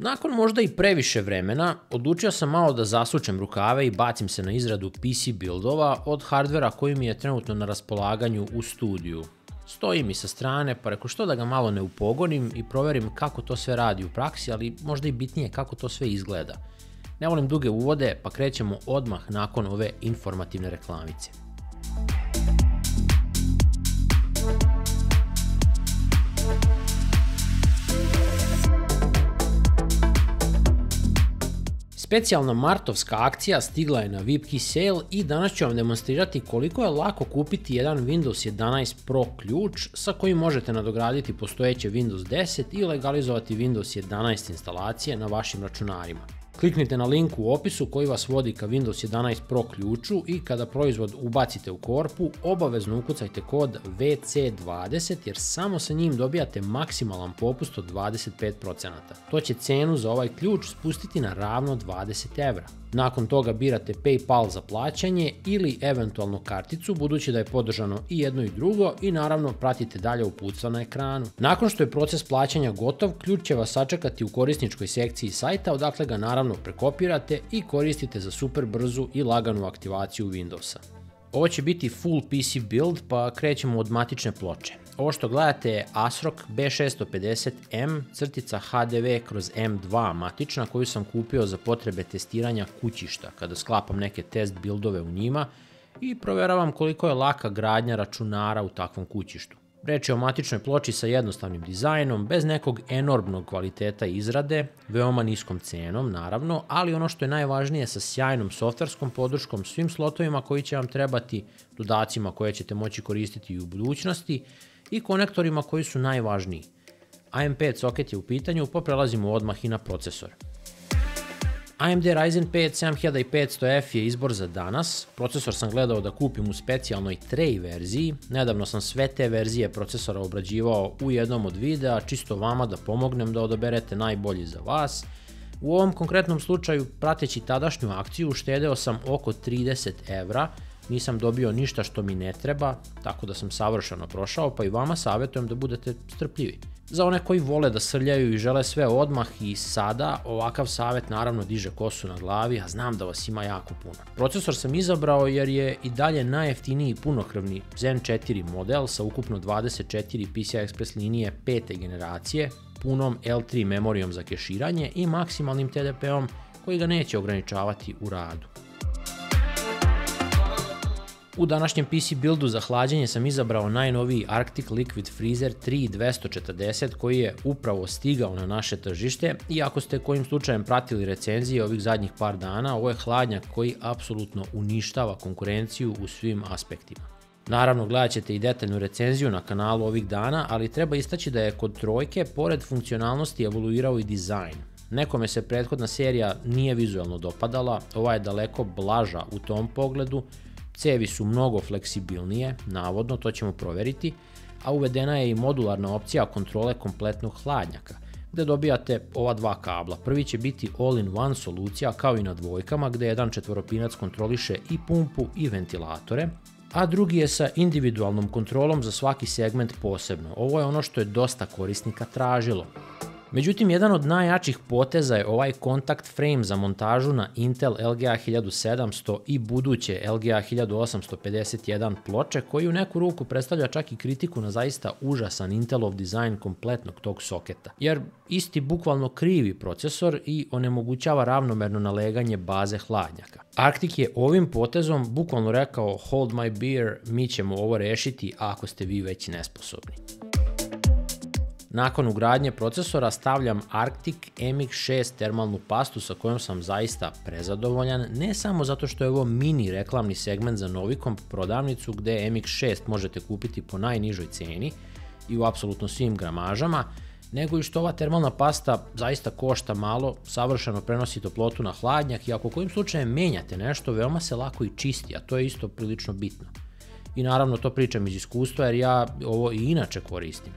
Nakon možda i previše vremena, odlučio sam malo da zasučem rukave i bacim se na izradu PC buildova od hardvera koji mi je trenutno na raspolaganju u studiju. Stoji mi sa strane, pa reko što da ga malo ne upogonim i proverim kako to sve radi u praksi, ali možda i bitnije kako to sve izgleda. Ne volim duge uvode, pa krećemo odmah nakon ove informativne reklamice. Specijalna martovska akcija stigla je na VIPKey Sale i danas ću vam demonstrirati koliko je lako kupiti jedan Windows 11 Pro ključ sa kojim možete nadograditi postojeće Windows 10 i legalizovati Windows 11 instalacije na vašim računarima. Kliknite na link u opisu koji vas vodi ka Windows 11 Pro ključu i kada proizvod ubacite u korpu, obavezno ukucajte kod WC20 jer samo sa njim dobijate maksimalan popust od 25%. To će cenu za ovaj ključ spustiti na ravno 20 €. Nakon toga birate PayPal za plaćanje ili eventualno karticu, budući da je podržano i jedno i drugo, i naravno pratite dalje uputstva na ekranu. Nakon što je proces plaćanja gotov, ključ će vas sačekati u korisničkoj sekciji sajta, odakle ga naravno prekopirate i koristite za super brzu i laganu aktivaciju Windowsa. Ovo će biti full PC build, pa krećemo od matične ploče. Ovo što gledate je ASRock B650M-HDV/M2 matična koju sam kupio za potrebe testiranja kućišta kada sklapam neke test buildove u njima i proveravam koliko je laka gradnja računara u takvom kućištu. Reč je o matičnoj ploči sa jednostavnim dizajnom, bez nekog enormnog kvaliteta izrade, veoma niskom cenom naravno, ali ono što je najvažnije sa sjajnom softverskom podrškom, svim slotovima koji će vam trebati, dodacima koje ćete moći koristiti i u budućnosti i konektorima koji su najvažniji. AM5 soket je u pitanju, pa prelazimo odmah i na procesor. AMD Ryzen 5 7500F je izbor za danas. Procesor sam gledao da kupim u specijalnoj tray verziji. Nedavno sam sve te verzije procesora obrađivao u jednom od videa, čisto vama da pomognem da odaberete najbolji za vas. U ovom konkretnom slučaju, prateći tadašnju akciju, uštedeo sam oko 30 €. Nisam dobio ništa što mi ne treba, tako da sam savršeno prošao, pa i vama savjetujem da budete strpljivi. Za one koji vole da srljaju i žele sve odmah i sada, ovakav savjet naravno diže kosu na glavi, a znam da vas ima jako puno. Procesor sam izabrao jer je i dalje najjeftiniji punokrvni Zen 4 model sa ukupno 24 PCI Express linije 5. generacije, punom L3 memorijom za keširanje i maksimalnim TDP-om koji ga neće ograničavati u radu. U današnjem PC buildu za hlađenje sam izabrao najnoviji Arctic Liquid Freezer 3240 koji je upravo stigao na naše tržište i ako ste kojim slučajem pratili recenzije ovih zadnjih par dana, ovo je hladnjak koji apsolutno uništava konkurenciju u svim aspektima. Naravno, gledat ćete i detaljnu recenziju na kanalu ovih dana, ali treba istaći da je kod trojke, pored funkcionalnosti, evoluirao i dizajn. Nekome se prethodna serija nije vizualno dopadala, ova je daleko blaža u tom pogledu, cevi su mnogo fleksibilnije, navodno, to ćemo proveriti, a uvedena je i modularna opcija kontrole kompletnog hladnjaka, gde dobijate ova dva kabla. Prvi će biti all-in-one solucija kao i na dvojkama, gde jedan četvoropinac kontroliše i pumpu i ventilatore, a drugi je sa individualnom kontrolom za svaki segment posebno. Ovo je ono što je dosta korisnika tražilo. Međutim, jedan od najjačih poteza je ovaj kontakt frame za montažu na Intel LGA 1700 i buduće LGA 1851 ploče, koji u neku ruku predstavlja čak i kritiku na zaista užasan Intelov dizajn kompletnog tog soketa. Jer isti bukvalno krivi procesor i onemogućava ravnomerno naleganje baze hladnjaka. Arctic je ovim potezom bukvalno rekao hold my beer, mi ćemo ovo rešiti ako ste vi već nesposobni. Nakon ugradnje procesora stavljam Arctic MX6 termalnu pastu sa kojom sam zaista prezadovoljan, ne samo zato što je ovo mini reklamni segment za Novikomp prodavnicu gde MX6 možete kupiti po najnižoj ceni i u apsolutno svim gramažama, nego i što ova termalna pasta zaista košta malo, savršeno prenosi toplotu na hladnjak i ako kojim slučajem menjate nešto, veoma se lako i čisti, a to je isto prilično bitno. I naravno to pričam iz iskustva jer ja ovo i inače koristim.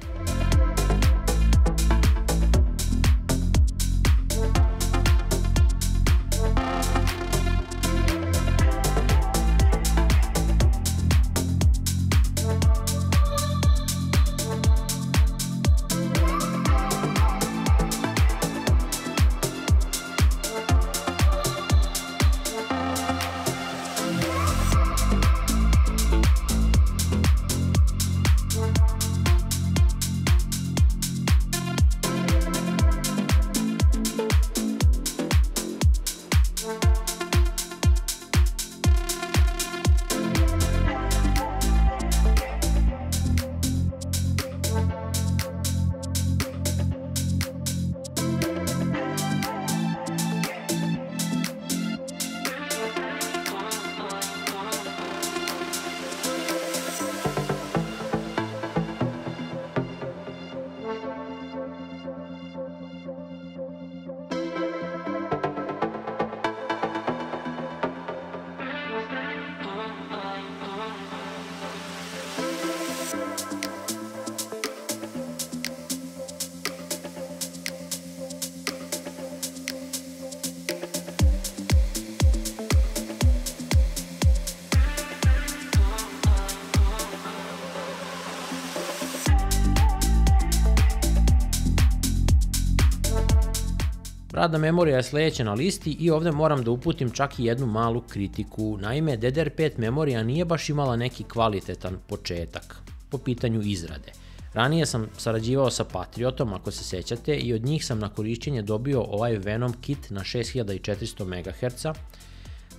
Radna memorija je sledeća na listi i ovde moram da uputim čak i jednu malu kritiku. Naime, DDR5 memorija nije baš imala neki kvalitetan početak po pitanju izrade. Ranije sam sarađivao sa Patriotom, ako se sećate, i od njih sam na korišćenje dobio ovaj Venom kit na 6400 MHz.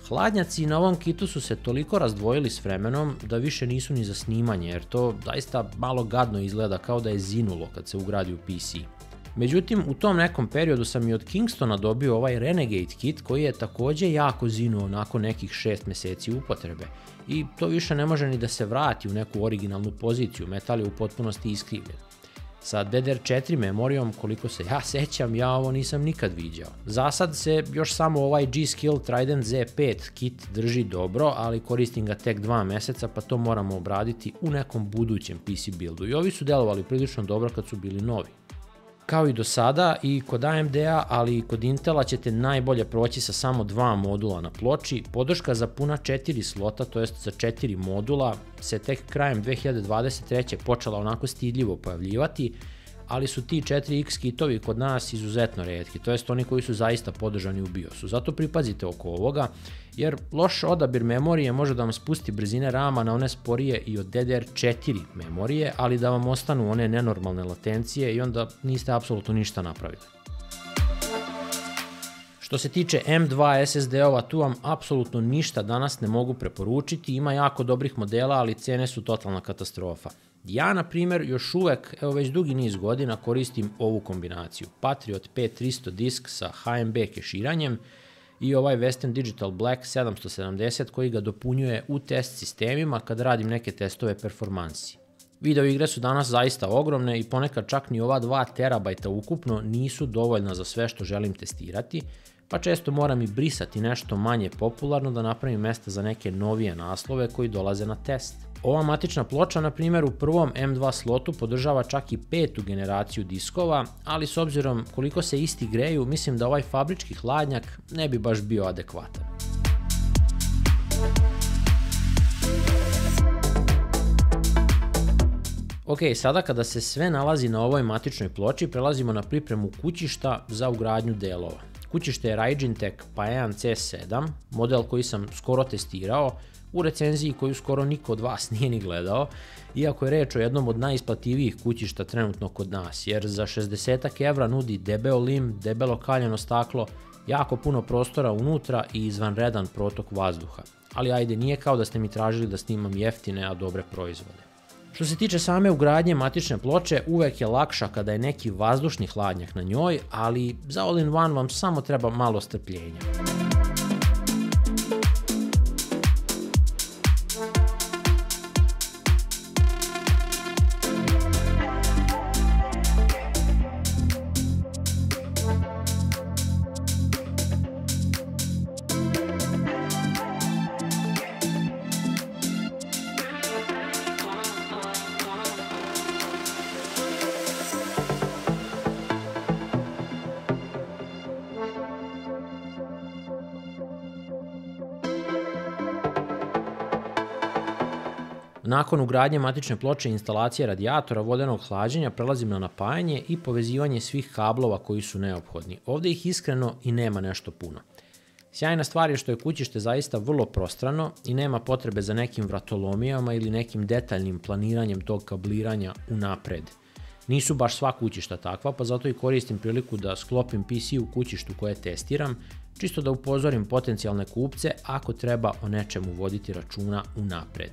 Hladnjaci na ovom kitu su se toliko razdvojili s vremenom da više nisu ni za snimanje, jer to zaista malo gadno izgleda, kao da je zinulo kad se ugradi u PC. Međutim, u tom nekom periodu sam i od Kingstona dobio ovaj Renegade kit koji je takođe jako zinuo nakon nekih 6 meseci upotrebe i to više ne može ni da se vrati u neku originalnu poziciju, metal je u potpunosti iskrivljen. Sa DDR4 memorijom, koliko se ja sećam, ja ovo nisam nikad viđao. Za sad se još samo ovaj G.Skill Trident Z5 kit drži dobro, ali koristim ga tek 2 meseca, pa to moramo obraditi u nekom budućem PC buildu. I ovi su delovali prilično dobro kad su bili novi. Kao i do sada, i kod AMD-a, ali i kod Intela ćete najbolje proći sa samo 2 modula na ploči. Podrška za puna 4 slota, to jest za 4 modula, se tek krajem 2023. počela onako stidljivo pojavljivati, ali su ti 4X kitovi kod nas izuzetno retki, to jest oni koji su zaista podržani u BIOS-u. Zato pripazite oko ovoga, jer loš odabir memorije može da vam spusti brzine RAM-a na one sporije i od DDR4 memorije, ali da vam ostanu one nenormalne latencije i onda niste apsolutno ništa napravili. Što se tiče M2 SSD-ova, tu vam apsolutno ništa danas ne mogu preporučiti, ima jako dobrih modela, ali cene su totalna katastrofa. Ja, na primjer, još uvek, evo već dugi niz godina, koristim ovu kombinaciju. Patriot P300 disk sa HMB keširanjem i ovaj Western Digital Black 770 koji ga dopunjuje u test sistemima kad radim neke testove performansi. Video igre su danas zaista ogromne i ponekad čak ni ova 2 terabajta ukupno nisu dovoljna za sve što želim testirati, pa često moram i brisati nešto manje popularno da napravim mesta za neke novije naslove koji dolaze na test. Ova matična ploča, na primjer, u prvom M2 slotu podržava čak i 5. generaciju diskova, ali s obzirom koliko se isti greju, mislim da ovaj fabrički hladnjak ne bi baš bio adekvatan. Ok, sada kada se sve nalazi na ovoj matičnoj ploči, prelazimo na pripremu kućišta za ugradnju delova. Kućište je Raijintech Paean C7, model koji sam skoro testirao, u recenziji koju skoro niko od vas nije ni gledao, iako je reč o jednom od najisplativijih kućišta trenutno kod nas, jer za 60 evra nudi debeo lim, debelo kaljeno staklo, jako puno prostora unutra i izvanredan protok vazduha. Ali ajde, nije kao da ste mi tražili da snimam jeftine, a dobre proizvode. Što se tiče same ugradnje matične ploče, uvek je lakša kada je neki vazdušni hladnjak na njoj, ali za all-in-one vam samo treba malo strpljenja. Nakon ugradnje matične ploče i instalacije radijatora vodenog hlađenja prelazim na napajanje i povezivanje svih kablova koji su neophodni. Ovde ih iskreno i nema nešto puno. Sjajna stvar je što je kućište zaista vrlo prostrano i nema potrebe za nekim vratolomijama ili nekim detaljnim planiranjem tog kabliranja unapred. Nisu baš sva kućišta takva, pa zato i koristim priliku da sklopim PC u kućištu koje testiram, čisto da upozorim potencijalne kupce ako treba o nečemu voditi računa unapred.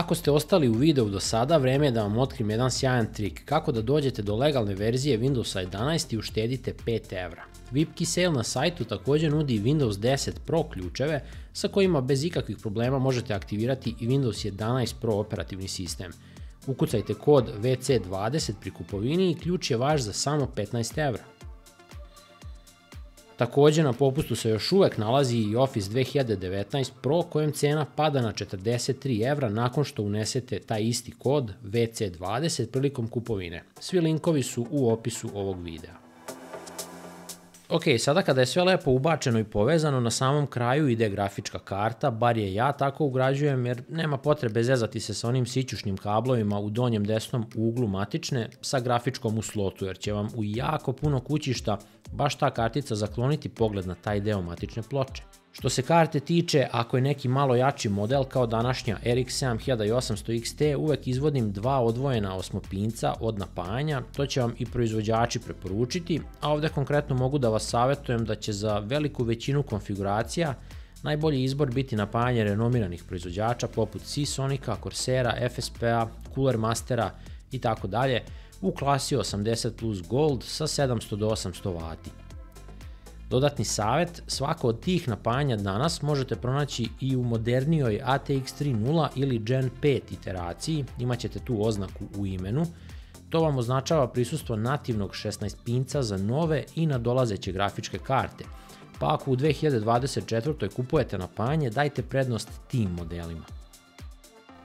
Ako ste ostali u videu do sada, vreme je da vam otkrim jedan sjajan trik kako da dođete do legalne verzije Windowsa 11 i uštedite 5 evra. VIPKey Sale na sajtu također nudi Windows 10 Pro ključeve sa kojima bez ikakvih problema možete aktivirati i Windows 11 Pro operativni sistem. Ukucajte kod WC20 pri kupovini i ključ je vaš za samo 15 evra. Također na popustu se još uvek nalazi i Office 2019 Pro kojem cena pada na 43 evra nakon što unesete taj isti kod WC20 prilikom kupovine. Svi linkovi su u opisu ovog videa. Ok, sada kada je sve lepo ubačeno i povezano, na samom kraju ide grafička karta, bar je ja tako ugrađujem jer nema potrebe zezati se sa onim sićušnim kablovima u donjem desnom uglu matične sa grafičkom u slotu, jer će vam u jako puno kućišta baš ta kartica zakloniti pogled na taj deo matične ploče. Što se karte tiče, ako je neki malo jači model kao današnja RX 7800 XT, uvek izvodim dva odvojena osmopinca od napajanja, to će vam i proizvođači preporučiti, a ovdje konkretno mogu da vas savjetujem da će za veliku većinu konfiguracija najbolji izbor biti napajanje renomiranih proizvođača poput Seasonica, Corsera, FSP-a, Cooler Mastera itd. u klasi 80 Plus Gold sa 700 do 800 W. Dodatni savjet, svako od tih napajanja danas možete pronaći i u modernijoj ATX 3.0 ili Gen 5 iteraciji, imat ćete tu oznaku u imenu. To vam označava prisustvo nativnog 16 pinca za nove i nadolazeće grafičke karte, pa ako u 2024. kupujete napajanje, dajte prednost tim modelima.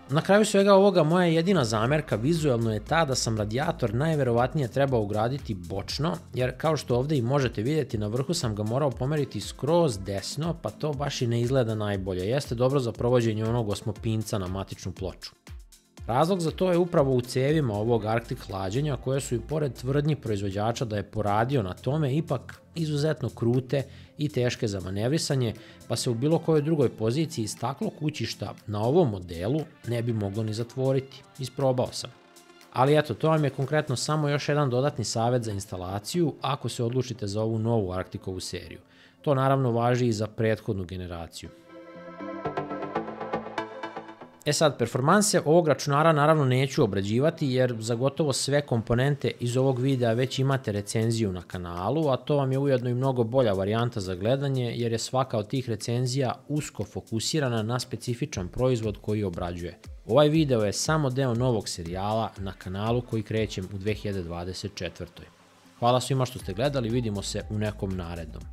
Na kraju svega ovoga moja jedina zamjerka vizualno je ta da sam radijator najverovatnije trebao ugraditi bočno, jer kao što ovdje i možete vidjeti na vrhu sam ga morao pomeriti skroz desno, pa to baš i ne izgleda najbolje. Jeste dobro za provođenje onog osmopinca na matičnu ploču. Razlog za to je upravo u cevima ovog Arctic hlađenja koje su i pored tvrdnji proizvođača da je poradio na tome ipak izuzetno krute i teške za manevrisanje, pa se u bilo kojoj drugoj poziciji staklo kućišta na ovom modelu ne bi moglo ni zatvoriti. Isprobao sam. Ali eto, to vam je konkretno samo još jedan dodatni savjet za instalaciju ako se odlučite za ovu novu Arcticovu seriju. To naravno važi i za prethodnu generaciju. E sad, performanse ovog računara naravno neću obrađivati jer za gotovo sve komponente iz ovog videa već imate recenziju na kanalu, a to vam je ujedno i mnogo bolja varijanta za gledanje jer je svaka od tih recenzija usko fokusirana na specifičan proizvod koji obrađuje. Ovaj video je samo deo novog serijala na kanalu koji krećem u 2024. Hvala svima što ste gledali, vidimo se u nekom narednom.